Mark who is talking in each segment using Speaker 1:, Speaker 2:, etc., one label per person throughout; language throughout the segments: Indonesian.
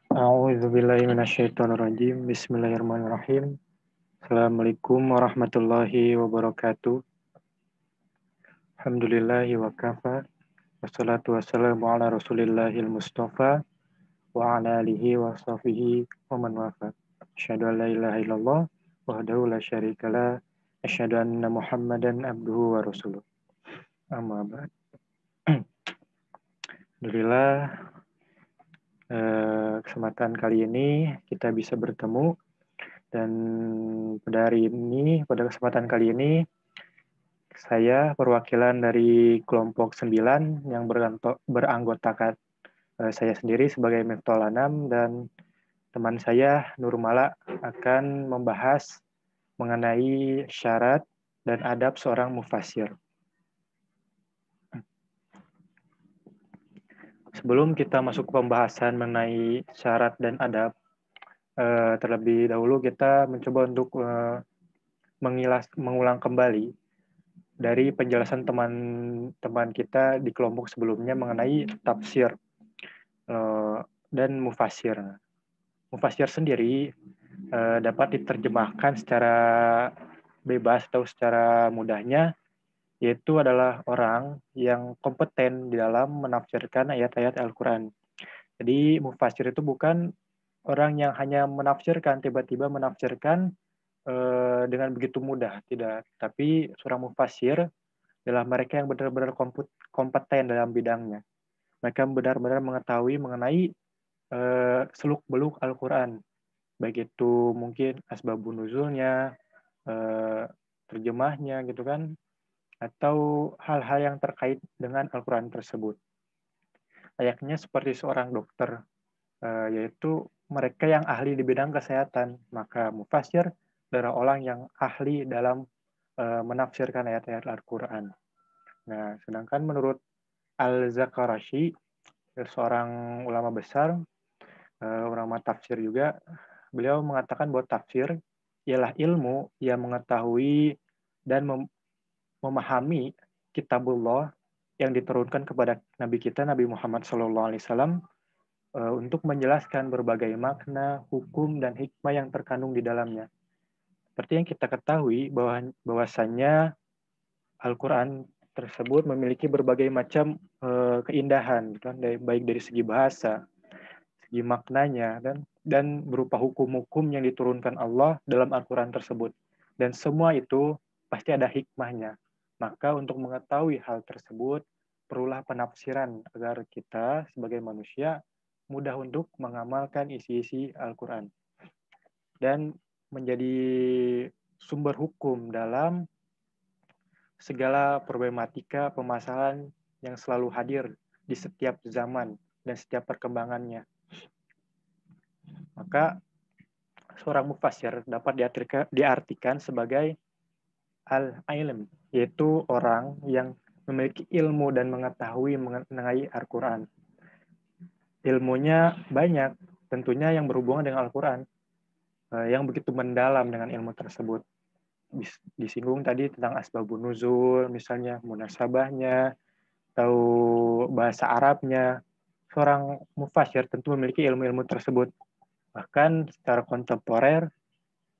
Speaker 1: A'udzubillahiminasyaitonirrajim. Bismillahirrahmanirrahim. Assalamualaikum warahmatullahi wabarakatuh. Alhamdulillahi wa kafa. Wassalatu wassalamu ala rasulillahil mustafa wa ala alihi wa sahbihi wa man wafa. Asyhadu an la ilaha illallah wahdahu la syarikalah. Asyhadu anna Muhammadan abduhu wa rasuluh. Amma ba'd. Alhamdulillah, kesempatan kali ini kita bisa bertemu. Dan pada kesempatan kali ini, saya perwakilan dari kelompok 9 yang beranggotakan saya sendiri sebagai Miftahul Anam dan teman saya Nurmala akan membahas mengenai syarat dan adab seorang mufassir. Sebelum kita masuk ke pembahasan mengenai syarat dan adab, terlebih dahulu kita mencoba untuk mengulang kembali dari penjelasan teman-teman kita di kelompok sebelumnya mengenai tafsir dan mufassir. Mufassir sendiri dapat diterjemahkan secara bebas atau secara mudahnya, yaitu adalah orang yang kompeten di dalam menafsirkan ayat-ayat Al-Quran. Jadi mufassir itu bukan orang yang hanya menafsirkan, tiba-tiba menafsirkan dengan begitu mudah, tidak. Tapi seorang mufassir adalah mereka yang benar-benar kompeten dalam bidangnya. Mereka benar-benar mengetahui mengenai seluk-beluk Al-Quran. Baik itu mungkin asbabun nuzulnya, terjemahnya gitu kan, atau hal-hal yang terkait dengan Al-Quran tersebut. Layaknya seperti seorang dokter, yaitu mereka yang ahli di bidang kesehatan. Maka mufassir adalah orang yang ahli dalam menafsirkan ayat-ayat Al-Quran. Nah, sedangkan menurut Al-Zakarashi, seorang ulama besar, ulama tafsir juga, beliau mengatakan bahwa tafsir ialah ilmu yang mengetahui dan memahami kitabullah yang diturunkan kepada Nabi kita, Nabi Muhammad SAW, untuk menjelaskan berbagai makna, hukum, dan hikmah yang terkandung di dalamnya. Seperti yang kita ketahui bahwasannya Al-Quran tersebut memiliki berbagai macam keindahan, kan? Baik dari segi bahasa, segi maknanya, dan berupa hukum-hukum yang diturunkan Allah dalam Al-Quran tersebut. Dan semua itu pasti ada hikmahnya. Maka untuk mengetahui hal tersebut, perlulah penafsiran agar kita sebagai manusia mudah untuk mengamalkan isi-isi Al-Quran. Dan menjadi sumber hukum dalam segala problematika permasalahan yang selalu hadir di setiap zaman dan setiap perkembangannya. Maka seorang mufassir dapat diartikan sebagai al-ilm, yaitu orang yang memiliki ilmu dan mengetahui mengenai Al-Quran. Ilmunya banyak, tentunya yang berhubungan dengan Al-Quran, yang begitu mendalam dengan ilmu tersebut. Disinggung tadi tentang asbabun nuzul, misalnya munasabahnya, atau bahasa Arabnya. Seorang mufassir tentu memiliki ilmu-ilmu tersebut. Bahkan secara kontemporer,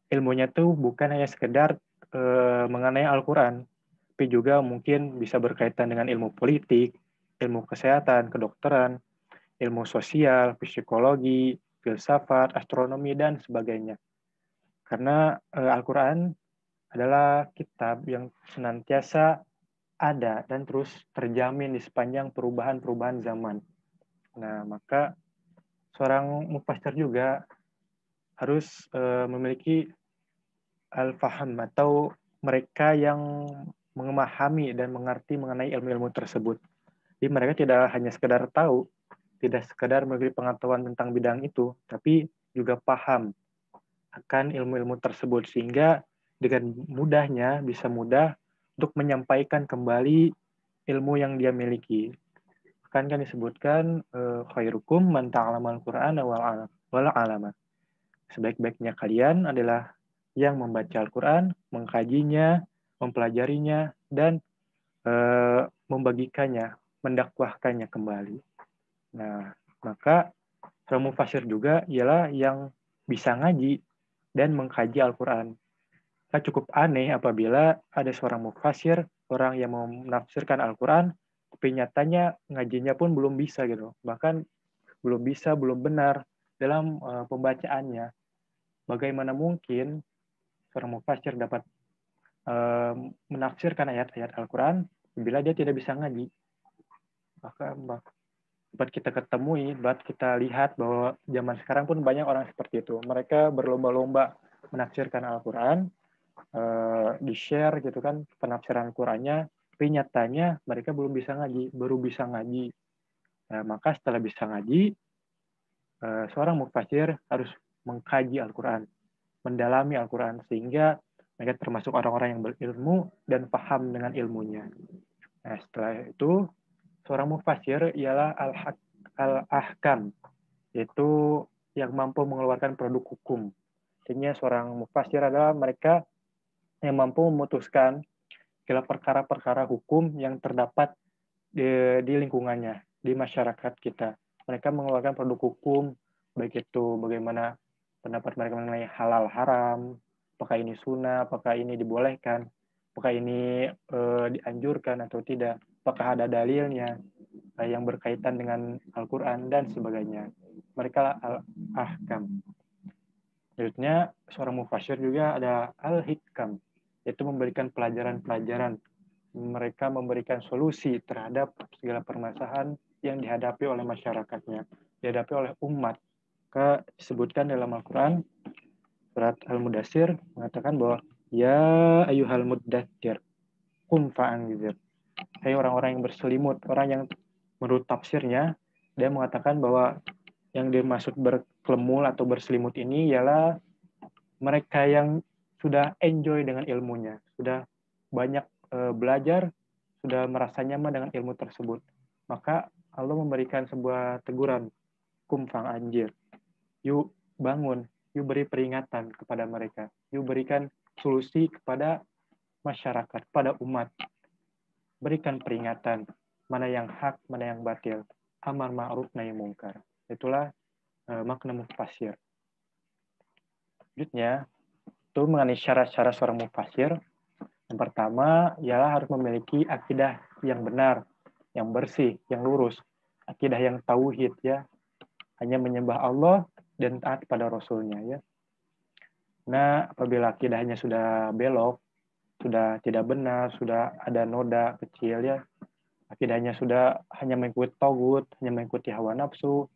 Speaker 1: ilmunya tuh bukan hanya sekedar mengenai Al-Quran, tapi juga mungkin bisa berkaitan dengan ilmu politik, ilmu kesehatan, kedokteran, ilmu sosial, psikologi, filsafat, astronomi, dan sebagainya. Karena Al-Quran adalah kitab yang senantiasa ada dan terus terjamin di sepanjang perubahan-perubahan zaman. Nah, maka seorang mufassir juga harus memiliki al-faham atau mereka yang memahami dan mengerti mengenai ilmu-ilmu tersebut. Jadi mereka tidak hanya sekedar tahu, tidak sekedar memiliki pengetahuan tentang bidang itu, tapi juga paham akan ilmu-ilmu tersebut sehingga dengan mudahnya bisa mudah untuk menyampaikan kembali ilmu yang dia miliki. Kan disebutkan khairukum man ta'allama al-Qur'ana wal 'allama. Sebaik-baiknya kalian adalah yang membaca Al-Quran, mengkajinya, mempelajarinya, dan membagikannya, mendakwahkannya kembali. Nah, maka Seorang mufasir juga ialah yang bisa ngaji dan mengkaji Al-Quran. Cukup aneh apabila ada seorang mufasir, orang yang mau menafsirkan Al-Quran, tapi nyatanya ngajinya pun belum bisa gitu. Bahkan belum bisa, belum benar dalam pembacaannya. Bagaimana mungkin seorang mufasir dapat menafsirkan ayat-ayat Al-Quran bila dia tidak bisa ngaji? Maka buat kita ketemui, buat kita lihat bahwa zaman sekarang pun banyak orang seperti itu. Mereka berlomba-lomba menafsirkan Al-Quran, di-share gitu kan penafsiran Qurannya, tapi nyatanya mereka belum bisa ngaji, baru bisa ngaji. Nah, maka setelah bisa ngaji, seorang mufasir harus mengkaji Al-Quran, mendalami Al-Quran, sehingga mereka termasuk orang-orang yang berilmu dan paham dengan ilmunya. Nah, setelah itu, seorang mufasir ialah al-ahkam, yaitu yang mampu mengeluarkan produk hukum. Artinya seorang mufasir adalah mereka yang mampu memutuskan segala perkara-perkara hukum yang terdapat di lingkungannya, di masyarakat kita. Mereka mengeluarkan produk hukum, baik itu bagaimana pendapat mereka mengenai halal haram, apakah ini sunnah, apakah ini dibolehkan, apakah ini dianjurkan atau tidak, apakah ada dalilnya yang berkaitan dengan Al-Quran dan sebagainya. Mereka al-ahkam. Selanjutnya, seorang mufasir juga ada al-hikam, yaitu memberikan pelajaran-pelajaran. Mereka memberikan solusi terhadap segala permasalahan yang dihadapi oleh masyarakatnya, dihadapi oleh umat. Disebutkan dalam Al-Quran, surat Al-Mudassir mengatakan bahwa, Ya ayyuhal muddathir, kum fa'anzir. Hai orang-orang yang berselimut, orang yang menurut tafsirnya, dia mengatakan bahwa yang dimaksud berkelemul atau berselimut ini ialah mereka yang sudah enjoy dengan ilmunya, sudah banyak belajar, sudah merasa nyaman dengan ilmu tersebut. Maka Allah memberikan sebuah teguran, kum fang anjir. Yuk bangun, yuk beri peringatan kepada mereka, yuk berikan solusi kepada masyarakat, pada umat. Berikan peringatan, mana yang hak, mana yang batil, amar ma'ruf nahi mungkar. Itulah makna mufasir. Selanjutnya, itu mengenai syarat-syarat seorang mufasir. Yang pertama, ialah harus memiliki akidah yang benar, yang bersih, yang lurus. Akidah yang tauhid, ya. Hanya menyembah Allah dan taat pada Rasulnya, ya. Nah, apabila akidahnya sudah belok, sudah tidak benar, sudah ada noda kecil, ya, akidahnya sudah hanya mengikuti togut, hanya mengikuti hawa nafsu,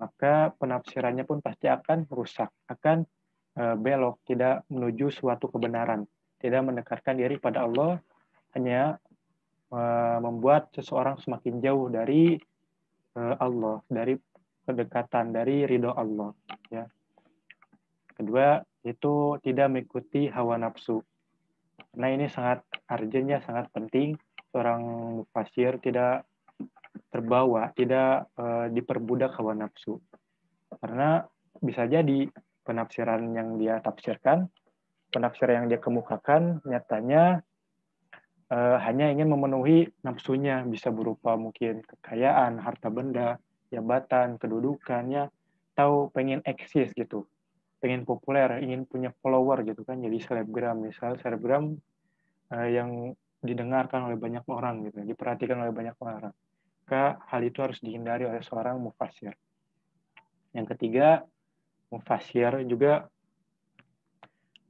Speaker 1: maka penafsirannya pun pasti akan rusak, akan belok, tidak menuju suatu kebenaran, tidak mendekatkan diri pada Allah, hanya membuat seseorang semakin jauh dari Allah, dari kedekatan, dari ridho Allah. Ya. Kedua, itu tidak mengikuti hawa nafsu. Nah, ini sangat urgent, sangat penting. Seorang mufasir tidak terbawa, tidak diperbudak hawa nafsu. Karena bisa jadi penafsiran yang dia tafsirkan, penafsiran yang dia kemukakan, nyatanya hanya ingin memenuhi nafsunya, bisa berupa mungkin kekayaan, harta benda, jabatan, kedudukannya, atau pengen eksis gitu, pengen populer, ingin punya follower gitu kan, jadi selebgram, misal selebgram yang didengarkan oleh banyak orang gitu, diperhatikan oleh banyak orang. Maka hal itu harus dihindari oleh seorang mufasir. Yang ketiga, mufasir juga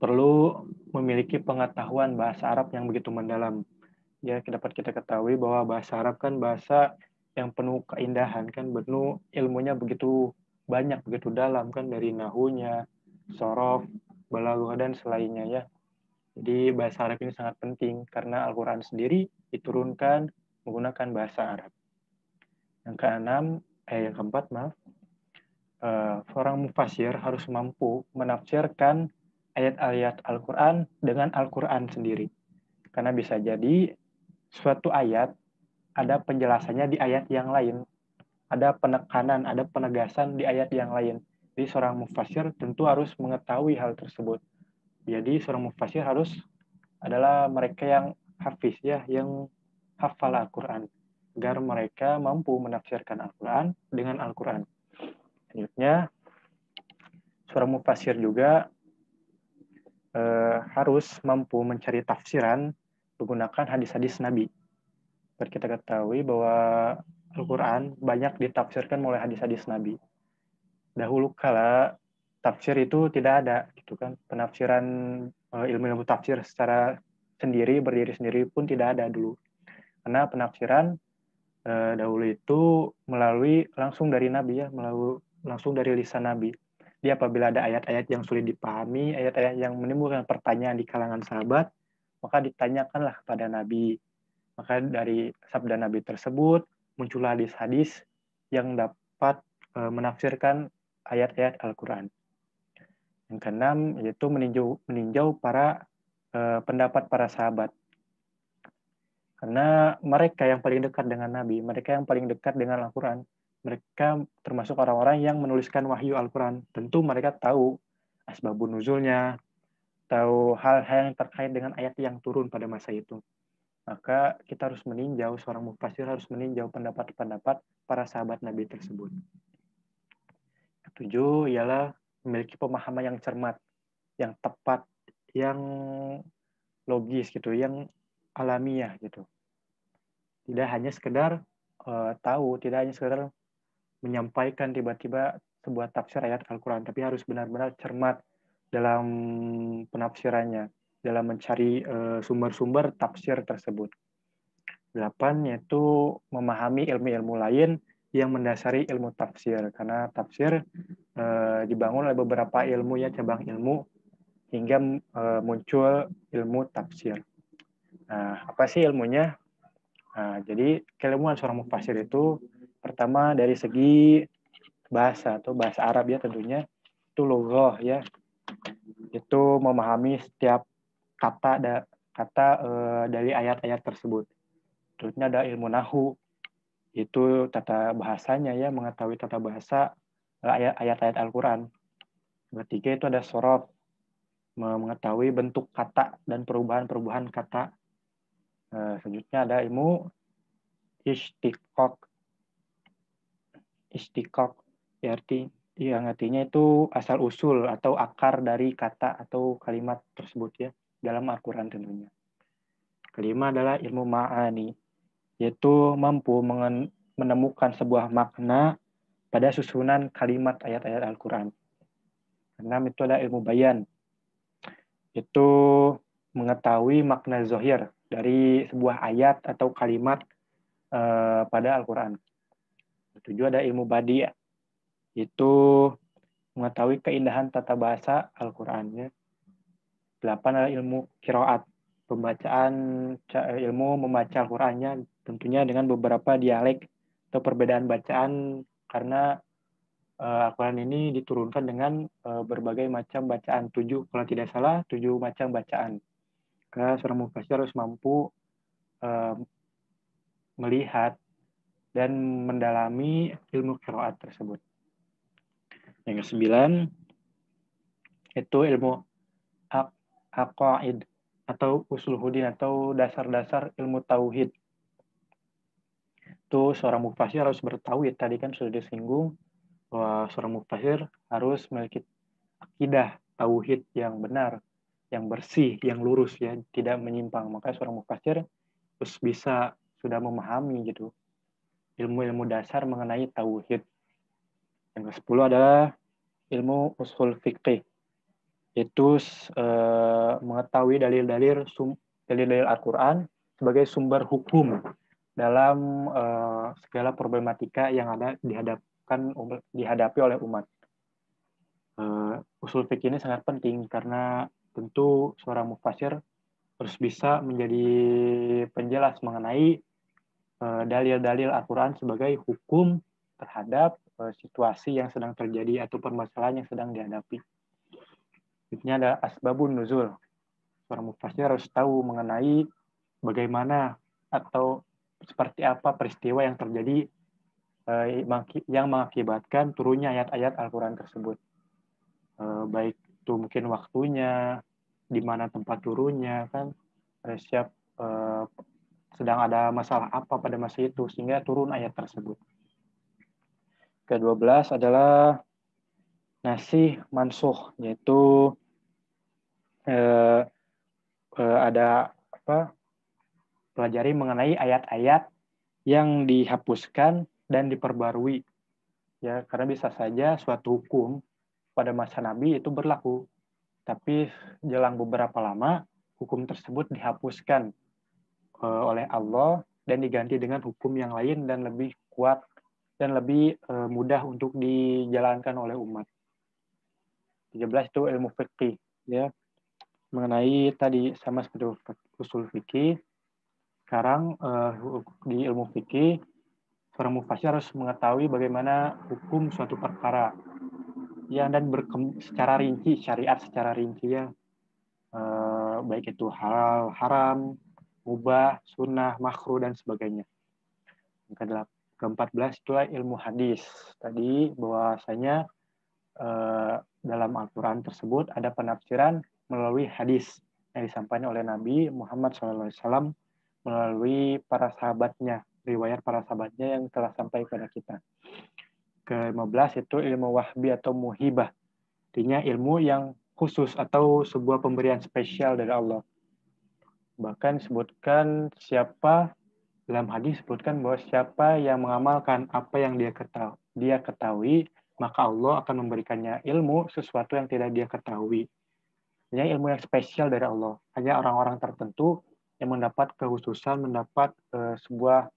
Speaker 1: perlu memiliki pengetahuan bahasa Arab yang begitu mendalam. Ya, dapat kita ketahui bahwa bahasa Arab kan bahasa yang penuh keindahan, kan penuh ilmunya begitu banyak, begitu dalam kan, dari nahunya, sorof, balaghah dan selainnya, ya. Jadi bahasa Arab ini sangat penting karena Al-Quran sendiri diturunkan menggunakan bahasa Arab. Yang keempat, seorang mufasir harus mampu menafsirkan ayat-ayat Al-Quran dengan Al-Quran sendiri. Karena bisa jadi suatu ayat ada penjelasannya di ayat yang lain, ada penekanan, ada penegasan di ayat yang lain. Jadi seorang mufasir tentu harus mengetahui hal tersebut. Jadi seorang mufasir harus adalah mereka yang hafiz, ya, yang hafal Al-Quran, agar mereka mampu menafsirkan Al-Quran dengan Al-Quran. Selanjutnya, seorang mufassir juga harus mampu mencari tafsiran menggunakan hadis-hadis Nabi. Seperti kita ketahui bahwa Al-Quran banyak ditafsirkan oleh hadis-hadis Nabi. Dahulu kala tafsir itu tidak ada, gitu kan? Penafsiran ilmu tafsir secara sendiri, berdiri sendiri pun tidak ada dulu. Karena penafsiran dahulu itu melalui langsung dari Nabi ya, melalui langsung dari lisan Nabi. Jadi apabila ada ayat-ayat yang sulit dipahami, ayat-ayat yang menimbulkan pertanyaan di kalangan sahabat, maka ditanyakanlah kepada Nabi. Maka dari sabda Nabi tersebut muncullah hadis-hadis yang dapat menafsirkan ayat-ayat Al-Quran. Yang keenam yaitu meninjau para pendapat para sahabat. Karena mereka yang paling dekat dengan Nabi, mereka yang paling dekat dengan Al-Quran, mereka termasuk orang-orang yang menuliskan wahyu Al-Quran. Tentu mereka tahu asbabun nuzulnya, tahu hal-hal yang terkait dengan ayat yang turun pada masa itu. Maka kita harus meninjau, seorang mufassir harus meninjau pendapat-pendapat para sahabat Nabi tersebut. Ketujuh ialah memiliki pemahaman yang cermat, yang tepat, yang logis gitu, yang alamiah gitu. Tidak hanya sekedar tahu, tidak hanya sekedar menyampaikan tiba-tiba sebuah tafsir ayat Al-Quran, tapi harus benar-benar cermat dalam penafsirannya, dalam mencari sumber-sumber tafsir tersebut. 8 yaitu memahami ilmu-ilmu lain yang mendasari ilmu tafsir, karena tafsir dibangun oleh beberapa ilmu ya, cabang ilmu hingga muncul ilmu tafsir. Nah, apa sih ilmunya? Nah, jadi keilmuan seorang mufassir itu pertama dari segi bahasa atau bahasa Arab ya tentunya, itu lughah ya, itu memahami setiap kata dari ayat-ayat tersebut. Terusnya ada ilmu nahu, itu tata bahasanya ya, mengetahui tata bahasa ayat-ayat Al-Quran. Ketiga itu ada sorof, mengetahui bentuk kata dan perubahan-perubahan kata. Selanjutnya ada ilmu istiqaq. Istiqaq yang artinya itu asal usul atau akar dari kata atau kalimat tersebut ya, dalam Al-Quran tentunya. Kelima adalah ilmu ma'ani, yaitu mampu menemukan sebuah makna pada susunan kalimat ayat-ayat Al-Quran. Keenam itu ada ilmu bayan, itu mengetahui makna zohir dari sebuah ayat atau kalimat pada Al-Quran. Ketujuh ada ilmu badi, itu mengetahui keindahan tata bahasa Al-Quran. 8 adalah ilmu qiraat, ilmu membaca Al-Qurannya tentunya dengan beberapa dialek atau perbedaan bacaan, karena Al-Quran ini diturunkan dengan berbagai macam bacaan, 7 kalau tidak salah 7 macam bacaan. Karena seorang mufassir harus mampu melihat dan mendalami ilmu qiraat tersebut. Yang ke-9 itu ilmu aqaid atau usul hudin atau dasar-dasar ilmu tauhid. Itu seorang mufassir harus bertauhid. Tadi kan sudah disinggung bahwa seorang mufassir harus memiliki akidah tauhid yang benar, yang bersih, yang lurus ya, tidak menyimpang. Maka seorang mufassir harus bisa sudah memahami gitu ilmu-ilmu dasar mengenai tauhid. Yang ke-10 adalah ilmu usul fikih. Itu mengetahui dalil-dalil Al-Quran sebagai sumber hukum dalam segala problematika yang ada dihadapi oleh umat. Usul fikih ini sangat penting karena tentu seorang mufassir harus bisa menjadi penjelas mengenai dalil-dalil Al-Quran sebagai hukum terhadap situasi yang sedang terjadi atau permasalahan yang sedang dihadapi. Ini ada asbabun nuzul. Seorang mufassir harus tahu mengenai bagaimana atau seperti apa peristiwa yang terjadi yang mengakibatkan turunnya ayat-ayat Al-Quran tersebut. Baik itu mungkin waktunya, di mana tempat turunnya, kan sedang ada masalah apa pada masa itu sehingga turun ayat tersebut. Ke-12 adalah nasih mansuh, yaitu ada pelajari mengenai ayat-ayat yang dihapuskan dan diperbarui. Ya, karena bisa saja suatu hukum pada masa Nabi itu berlaku, tapi jelang beberapa lama hukum tersebut dihapuskan oleh Allah dan diganti dengan hukum yang lain dan lebih kuat dan lebih mudah untuk dijalankan oleh umat. 13 itu ilmu fikih, ya, mengenai tadi sama seperti usul fikih. Sekarang di ilmu fikih seorang mufasir harus mengetahui bagaimana hukum suatu perkara, ya, dan secara rinci, syariat secara rinci, ya, baik itu halal, haram, mubah, sunnah, makruh, dan sebagainya. Ke-14 itulah ilmu hadis. Tadi bahwasanya dalam Al-Quran tersebut ada penafsiran melalui hadis yang disampaikan oleh Nabi Muhammad SAW melalui para sahabatnya, riwayat para sahabatnya yang telah sampai kepada kita. Ke-15 itu ilmu wahbi atau muhibah. Artinya ilmu yang khusus atau sebuah pemberian spesial dari Allah. Bahkan sebutkan dalam hadis sebutkan bahwa siapa yang mengamalkan apa yang dia ketahui, maka Allah akan memberikannya ilmu sesuatu yang tidak dia ketahui. Ini ilmu yang spesial dari Allah. Hanya orang-orang tertentu yang mendapat kekhususan, mendapat sebuah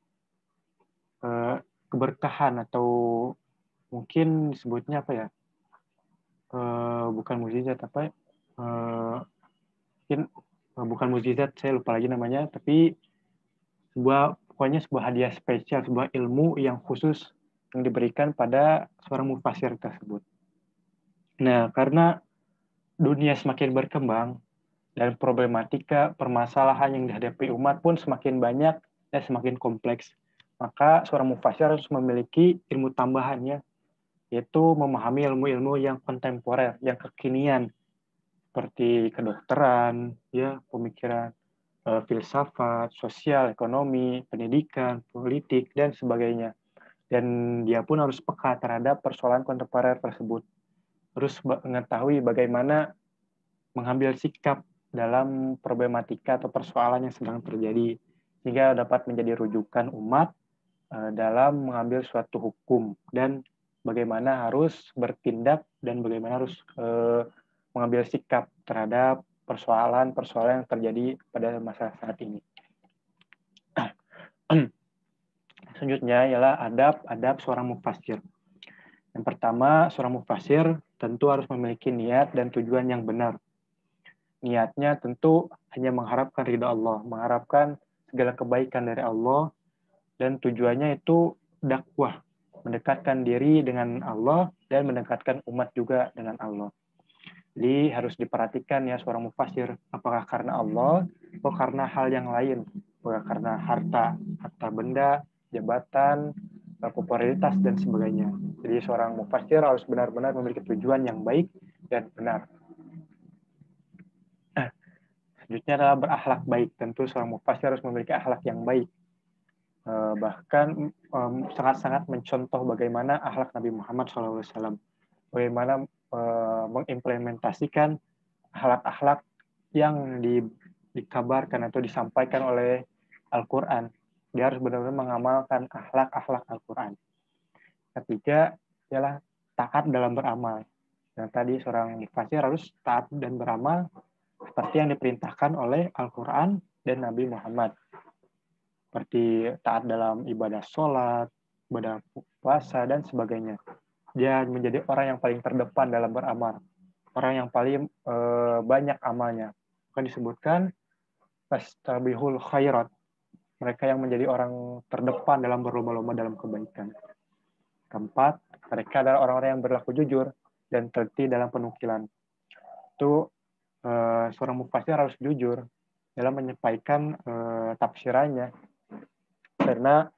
Speaker 1: keberkahan atau mungkin disebutnya apa ya? Bukan mukjizat apa? Mungkin bukan mukjizat, saya lupa lagi namanya, tapi pokoknya sebuah hadiah spesial, sebuah ilmu yang khusus yang diberikan pada seorang mufasir tersebut. Nah, karena dunia semakin berkembang dan problematika permasalahan yang dihadapi umat pun semakin banyak dan semakin kompleks, maka seorang mufasir harus memiliki ilmu tambahannya, yaitu memahami ilmu-ilmu yang kontemporer, yang kekinian, seperti kedokteran, ya, pemikiran, filsafat, sosial, ekonomi, pendidikan, politik, dan sebagainya. Dan dia pun harus peka terhadap persoalan kontemporer tersebut. Harus mengetahui bagaimana mengambil sikap dalam problematika atau persoalan yang sedang terjadi, sehingga dapat menjadi rujukan umat dalam mengambil suatu hukum dan bagaimana harus bertindak dan bagaimana harus mengambil sikap terhadap persoalan-persoalan yang terjadi pada masa saat ini. Selanjutnya ialah adab seorang mufasir. Yang pertama, seorang mufasir tentu harus memiliki niat dan tujuan yang benar. Niatnya tentu hanya mengharapkan ridha Allah, mengharapkan segala kebaikan dari Allah, dan tujuannya itu dakwah, mendekatkan diri dengan Allah dan mendekatkan umat juga dengan Allah. Jadi harus diperhatikan ya seorang mufasir, apakah karena Allah atau karena hal yang lain, apakah karena harta benda, jabatan, popularitas, dan sebagainya. Jadi seorang mufasir harus benar-benar memiliki tujuan yang baik dan benar. Selanjutnya adalah berakhlak baik. Tentu seorang mufasir harus memiliki akhlak yang baik. Bahkan sangat-sangat mencontoh bagaimana akhlak Nabi Muhammad SAW. Bagaimana mengimplementasikan akhlak-akhlak yang dikabarkan atau disampaikan oleh Al-Quran. Dia harus benar-benar mengamalkan akhlak-akhlak Al-Quran. Ketiga ialah taat dalam beramal. Dan tadi seorang mufasir harus taat dan beramal seperti yang diperintahkan oleh Al-Quran dan Nabi Muhammad. Seperti taat dalam ibadah sholat, ibadah puasa, dan sebagainya. Dia menjadi orang yang paling terdepan dalam beramal. Orang yang paling banyak amalnya. Akan disebutkan fastabihul khairat. Mereka yang menjadi orang terdepan dalam berlomba-lomba dalam kebaikan. Keempat, mereka adalah orang-orang yang berlaku jujur dan teliti dalam penukilan. Itu seorang mufasir harus jujur dalam menyampaikan tafsirannya, karena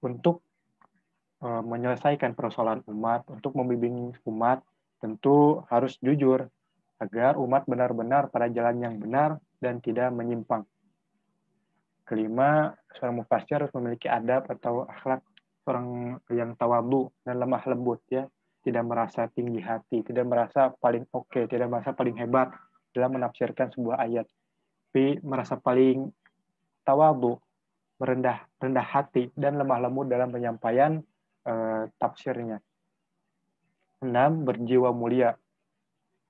Speaker 1: untuk menyelesaikan persoalan umat, untuk membimbing umat, tentu harus jujur agar umat benar-benar pada jalan yang benar dan tidak menyimpang. Kelima, seorang mufasir harus memiliki adab atau akhlak seorang yang tawadhu dan lemah lembut ya, tidak merasa tinggi hati, tidak merasa paling oke, tidak merasa paling hebat dalam menafsirkan sebuah ayat, tapi merasa paling tawadhu, rendah hati dan lemah lembut dalam penyampaian tafsirnya. 6. Berjiwa mulia.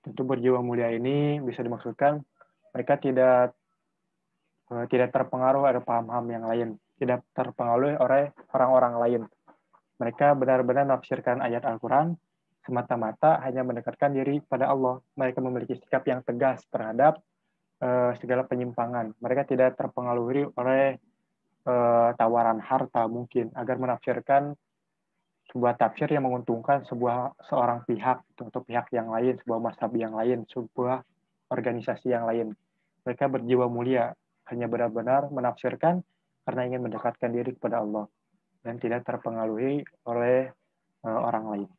Speaker 1: Tentu berjiwa mulia ini bisa dimaksudkan mereka tidak terpengaruh oleh paham-paham yang lain, tidak terpengaruh oleh orang-orang lain. Mereka benar-benar menafsirkan ayat Al-Quran semata-mata hanya mendekatkan diri pada Allah. Mereka memiliki sikap yang tegas terhadap segala penyimpangan. Mereka tidak terpengaruhi oleh tawaran harta mungkin agar menafsirkan sebuah tafsir yang menguntungkan seorang pihak atau pihak yang lain, sebuah mazhab yang lain, sebuah organisasi yang lain. Mereka berjiwa mulia, hanya benar-benar menafsirkan karena ingin mendekatkan diri kepada Allah dan tidak terpengaruhi oleh orang lain.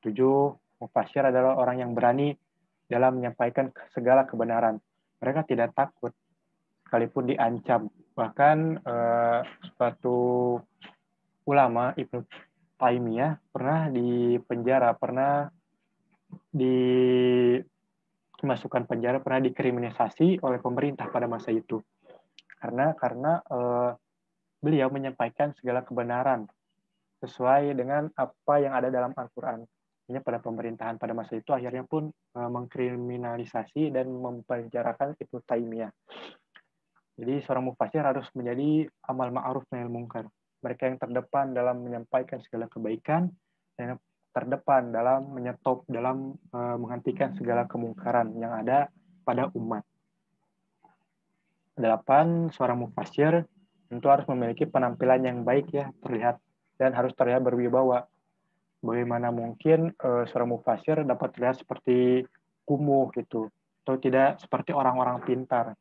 Speaker 1: 7. Mufassir adalah orang yang berani dalam menyampaikan segala kebenaran. Mereka tidak takut, sekalipun diancam. Bahkan suatu ulama, Ibnu Taimiyah, pernah dipenjara, pernah dimasukkan penjara, pernah dikriminalisasi oleh pemerintah pada masa itu. Karena beliau menyampaikan segala kebenaran sesuai dengan apa yang ada dalam Al-Quran. Ini pada pemerintahan pada masa itu akhirnya pun mengkriminalisasi dan mempenjarakan Ibnu Taimiyah. Jadi seorang mufassir harus menjadi amal ma'ruf nahi munkar. Mereka yang terdepan dalam menyampaikan segala kebaikan dan terdepan dalam menyetop, dalam menghentikan segala kemungkaran yang ada pada umat. 8. Seorang mufassir tentu harus memiliki penampilan yang baik ya, terlihat dan harus terlihat berwibawa. Bagaimana mungkin seorang mufassir dapat terlihat seperti kumuh gitu, atau tidak seperti orang-orang pintar.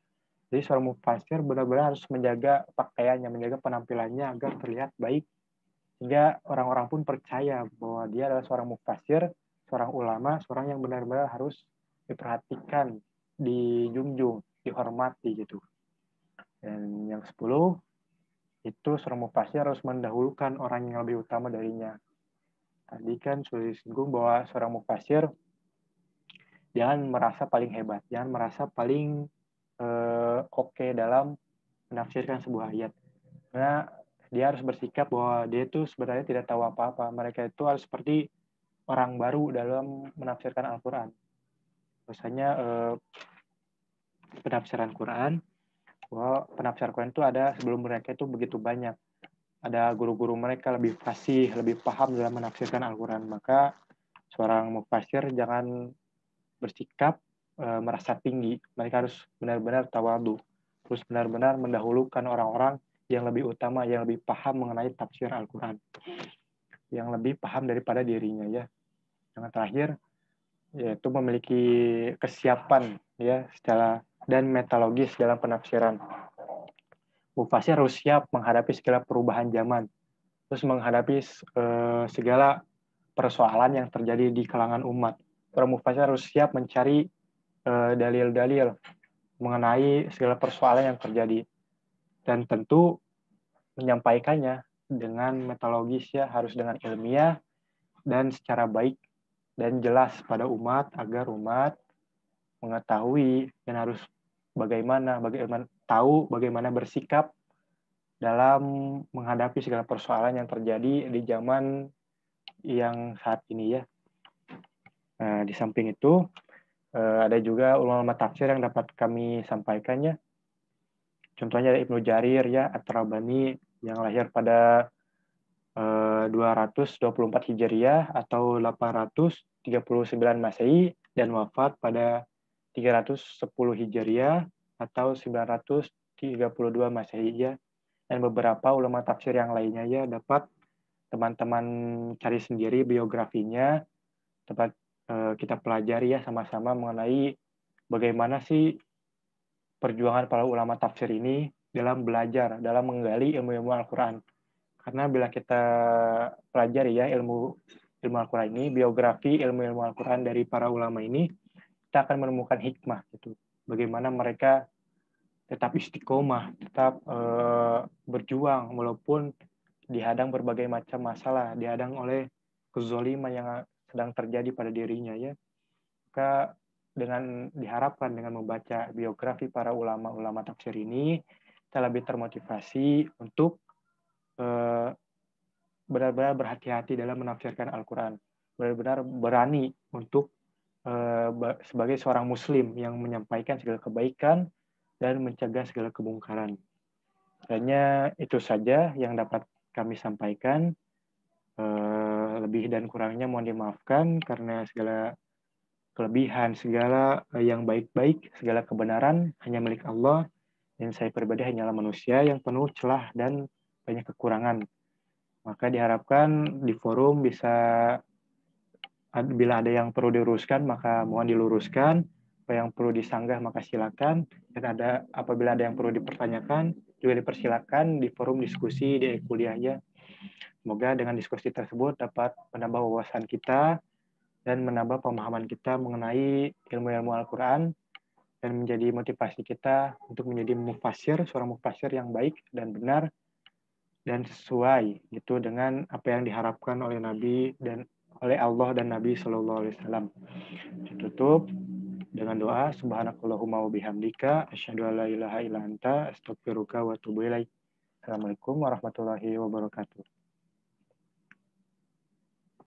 Speaker 1: Jadi seorang mufassir benar-benar harus menjaga pakaiannya, menjaga penampilannya agar terlihat baik, sehingga orang-orang pun percaya bahwa dia adalah seorang mufassir, seorang ulama, seorang yang benar-benar harus diperhatikan, dijunjung, dihormati gitu. Dan yang 10, itu seorang mufassir harus mendahulukan orang yang lebih utama darinya. Tadi kan sudah disinggung bahwa seorang mufassir jangan merasa paling hebat, jangan merasa paling oke dalam menafsirkan sebuah ayat. Karena dia harus bersikap bahwa dia itu sebenarnya tidak tahu apa-apa. Mereka itu harus seperti orang baru dalam menafsirkan Al-Quran. Biasanya penafsiran Quran, bahwa penafsiran Quran itu ada sebelum mereka itu begitu banyak. Ada guru-guru mereka lebih fasih, lebih paham dalam menafsirkan Al-Quran. Maka seorang mufassir jangan bersikap merasa tinggi. Mereka harus benar-benar tawadhu, terus benar-benar mendahulukan orang-orang yang lebih utama, yang lebih paham mengenai tafsir Al-Quran, yang lebih paham daripada dirinya ya. Yang terakhir yaitu memiliki kesiapan ya secara dan metodologis dalam penafsiran. Mufassir harus siap menghadapi segala perubahan zaman, terus menghadapi segala persoalan yang terjadi di kalangan umat. Para mufassir harus siap mencari dalil-dalil mengenai segala persoalan yang terjadi, dan tentu menyampaikannya dengan metodologis ya, harus dengan ilmiah dan secara baik dan jelas pada umat agar umat mengetahui dan harus bagaimana tahu bagaimana bersikap dalam menghadapi segala persoalan yang terjadi di zaman yang saat ini ya. Di samping itu ada juga ulama tafsir yang dapat kami sampaikannya. Contohnya ada Ibnu Jarir ya, At-Tabari yang lahir pada 224 Hijriah atau 839 Masehi dan wafat pada 310 Hijriah atau 932 Masehi ya. Dan beberapa ulama tafsir yang lainnya ya, dapat teman-teman cari sendiri biografinya, dapat kita pelajari ya sama-sama mengenai bagaimana sih perjuangan para ulama tafsir ini dalam belajar, dalam menggali ilmu-ilmu Al-Quran. Karena bila kita pelajari ya ilmu Al-Quran ini, biografi ilmu-ilmu Al-Quran dari para ulama ini, kita akan menemukan hikmah gitu. Bagaimana mereka tetap istiqomah, tetap berjuang walaupun dihadang berbagai macam masalah, dihadang oleh kezaliman yang sedang terjadi pada dirinya ya. Maka dengan diharapkan dengan membaca biografi para ulama-ulama tafsir ini, kita lebih termotivasi untuk benar-benar berhati-hati dalam menafsirkan Al-Quran. Benar-benar berani untuk sebagai seorang muslim yang menyampaikan segala kebaikan dan mencegah segala kemungkaran. Hanya itu saja yang dapat kami sampaikan. Lebih dan kurangnya mohon dimaafkan karena segala kelebihan, segala yang baik-baik, segala kebenaran hanya milik Allah, dan saya pribadi hanyalah manusia yang penuh celah dan banyak kekurangan. Maka diharapkan di forum bisa, bila ada yang perlu diluruskan, maka mohon diluruskan. Apa yang perlu disanggah, maka silakan. Dan apabila ada yang perlu dipertanyakan, juga dipersilakan di forum diskusi di kuliahnya. Semoga dengan diskusi tersebut dapat menambah wawasan kita dan menambah pemahaman kita mengenai ilmu-ilmu Al-Quran dan menjadi motivasi kita untuk menjadi mufasir, seorang mufasir yang baik dan benar dan sesuai gitu dengan apa yang diharapkan oleh Nabi dan oleh Allah dan Nabi Shallallahu Alaihi Wasallam. Ditutup dengan doa subhanakallahumma wa bihamdika asyhadu an la ilaha illa anta astaghfiruka wa atubu ilaik. Assalamualaikum warahmatullahi wabarakatuh.